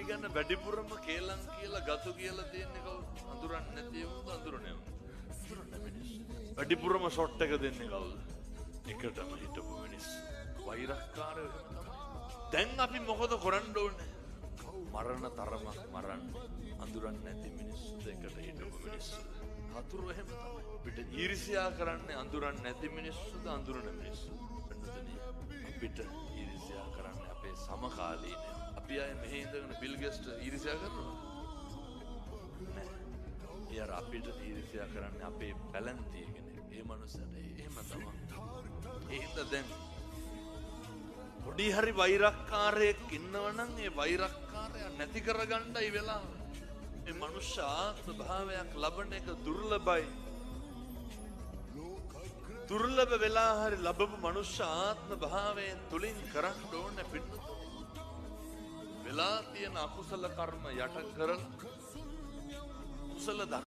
කියන්නේ වැඩිපුරම කේලම් කියලා ගතු කියලා තියෙන්නේ කවුද? අඳුරන්නේ නැති වුණා අඳුරන්නේ. අඳුරන්නේ මිනිස්සු. වැඩිපුරම ෂොට් එක දෙන්නේ කවුද? එකටම හිටපු මිනිස්සු. වෛරක්කාරයෝ තමයි. දැන් අපි මොකද කරන්න ඕනේ? මරණ තරමක් මරන්න. අඳුරන්නේ නැති මිනිස්සු එකට හිටපු මිනිස්සු. හතුරු එහෙම තමයි. අපිට ඊර්ෂ්‍යා කරන්නේ අඳුරන්නේ නැති මිනිස්සුද අඳුරන මිනිස්සු. අපිට ඊර්ෂ්‍යා කරන්නේ අපේ සමකාලීනයෝ. අපි අය මෙහි ඉඳගෙන බිල් ගේට්ස් ඊර්ෂ්‍යා කරනවා. නෑ. ඊයර අපිට ඊර්ෂ්‍යා කරන්නේ අපේ පැලැන්තිය කෙනෙක්. ඒ මනුස්සයාට එහෙම තමයි. ඒත් දැන් පොඩි හරි වෛරක්කාරයෙක් ඉන්නවනම් ඒ වෛරක්කාරයා නැති කරගන්නයි වෙලාව. මේ මනුෂ්‍ය ආත්ම භාවයක් ලබන එක දුර්ලභයි. දුර්ලභ වෙලා හරි ලැබපු මනුෂ්‍ය ආත්ම භාවයෙන් තුලින් කරන්න ඕනේ පිටු. වෙලා තියෙන අකුසල කර්ම යට කරලා කුසල